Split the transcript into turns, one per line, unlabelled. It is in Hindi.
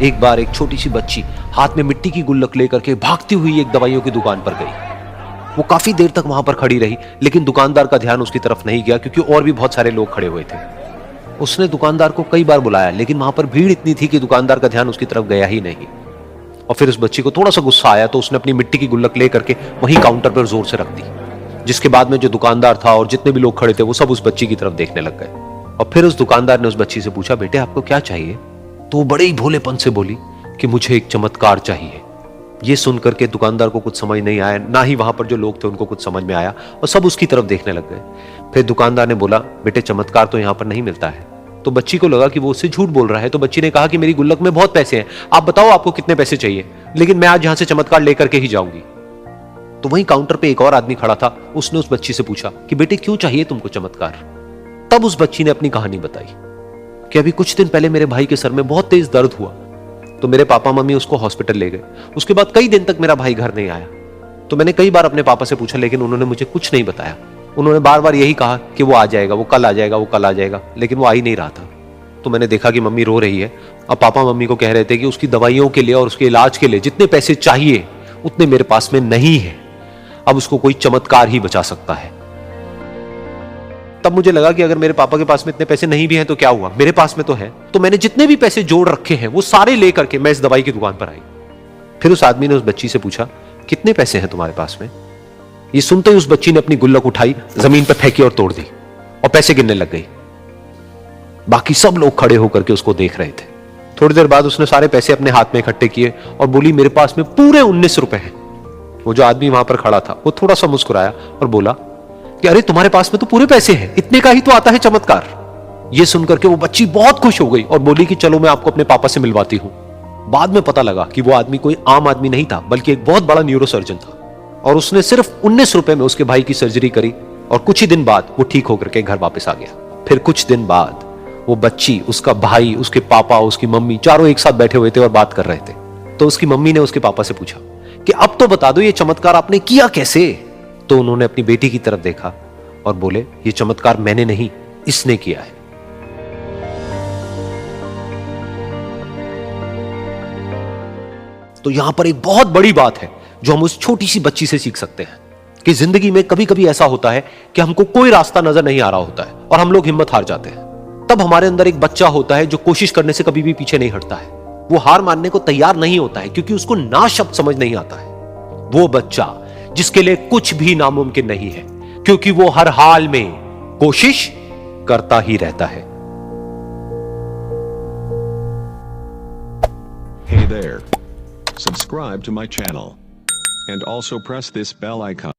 एक बार एक छोटी सी बच्ची हाथ में मिट्टी की गुल्लक लेकर के भागती हुई एक दवाइयों की दुकान पर गई। वो काफी देर तक वहां पर खड़ी रही, लेकिन दुकानदार का ध्यान उसकी तरफ नहीं गया क्योंकि और भी बहुत सारे लोग खड़े हुए थे। उसने दुकानदार को कई बार बुलाया, लेकिन वहां पर भीड़ इतनी थी कि दुकानदार का ध्यान उसकी तरफ गया ही नहीं। और फिर उस बच्ची को थोड़ा सा गुस्सा आया तो उसने अपनी मिट्टी की गुल्लक लेकर के वहीं काउंटर पर जोर से रख दी, जिसके बाद में जो दुकानदार था और जितने भी लोग खड़े थे वो सब उस बच्ची की तरफ देखने लग गए। और फिर उस दुकानदार ने उस बच्ची से पूछा, बेटे आपको क्या चाहिए? तो वो बड़े ही भोलेपन से बोली कि मुझे एक चमत्कार चाहिए। ये सुनकर के दुकानदार को कुछ समझ नहीं आया, ना ही वहां पर जो लोग थे उनको कुछ समझ में आया, और सब उसकी तरफ देखने लग गए। फिर दुकानदार ने बोला, बेटे चमत्कार तो यहां पर नहीं मिलता है। तो बच्ची को लगा कि वो उससे झूठ बोल रहा है, तो बच्ची ने कहा कि मेरी गुल्लक में बहुत पैसे हैं, आप बताओ आपको कितने पैसे चाहिए, लेकिन मैं आज यहां से चमत्कार लेकर के ही जाऊंगी। तो वहीं काउंटर पे एक और आदमी खड़ा था, उसने उस बच्ची से पूछा कि बेटे क्यों चाहिए तुमको चमत्कार? तब उस बच्ची ने अपनी कहानी बताई कि अभी कुछ दिन पहले मेरे भाई के सर में बहुत तेज दर्द हुआ, तो मेरे पापा मम्मी उसको हॉस्पिटल ले गए। उसके बाद कई दिन तक मेरा भाई घर नहीं आया। तो मैंने कई बार अपने पापा से पूछा, लेकिन उन्होंने मुझे कुछ नहीं बताया। उन्होंने बार बार यही कहा कि वो आ जाएगा, वो कल आ जाएगा, वो कल आ जाएगा, लेकिन वो आ ही नहीं रहा था। तो मैंने देखा कि मम्मी रो रही है, और पापा मम्मी को कह रहे थे कि उसकी दवाइयों के लिए और उसके इलाज के लिए जितने पैसे चाहिए उतने मेरे पास में नहीं है, अब उसको कोई चमत्कार ही बचा सकता है। तब मुझे लगा कि अगर मेरे पापा के पास में इतने पैसे नहीं भी हैं तो क्या हुआ, मेरे पास में तो है। तो मैंने जितने भी पैसे जोड़ रखे हैं वो सारे लेकर के मैं इस दवाई की दुकान पर आई। फिर उस आदमी ने उस बच्ची से पूछा, कितने पैसे हैं तुम्हारे पास में? ये सुनते ही उस बच्ची ने अपनी गुल्लक उठाई, जमीन पर फेंकी और तोड़ दी, और पैसे गिनने लग गई। बाकी सब लोग खड़े होकर के उसको देख रहे थे। थोड़ी देर बाद उसने सारे पैसे अपने हाथ में इकट्ठे किए और बोली, मेरे पास में पूरे 19 रुपए हैं। वो जो आदमी वहां पर खड़ा था वो थोड़ा सा मुस्कुराया और बोला कि अरे तुम्हारे पास में तो पूरे पैसे हैं, इतने का ही तो आता है चमत्कार। ये सुनकर के वो बच्ची बहुत खुश हो गई और बोली कि चलो मैं आपको अपने पापा से मिलवाती हूं। बाद में पता लगा कि वो आदमी कोई आम आदमी नहीं था, बल्कि एक बहुत बड़ा न्यूरोसर्जन था, और उसने सिर्फ 19 रुपए में उसके भाई की सर्जरी करी, और कुछ ही दिन बाद वो ठीक होकर के घर वापस आ गया। फिर कुछ दिन बाद वो बच्ची, उसका भाई, उसके पापा, उसकी मम्मी चारों एक साथ बैठे हुए थे और बात कर रहे थे। तो उसकी मम्मी ने उसके पापा से पूछा कि अब तो बता दो ये चमत्कार आपने किया कैसे? तो उन्होंने अपनी बेटी की तरफ देखा और बोले, ये चमत्कार मैंने नहीं, इसने किया है। तो यहां पर एक बहुत बड़ी बात है जो हम उस छोटी सी बच्ची से सीख सकते हैं कि जिंदगी में कभी कभी ऐसा होता है कि हमको कोई रास्ता नजर नहीं आ रहा होता है और हम लोग हिम्मत हार जाते हैं। तब हमारे अंदर एक बच्चा होता है जो कोशिश करने से कभी भी पीछे नहीं हटता है। वो हार मानने को तैयार नहीं होता है क्योंकि उसको ना शब्द समझ नहीं आता है। वो बच्चा जिसके लिए कुछ भी नामुमकिन नहीं है, क्योंकि वो हर हाल में कोशिश करता ही रहता है।
Hey there. Subscribe to my channel. And also press this bell icon.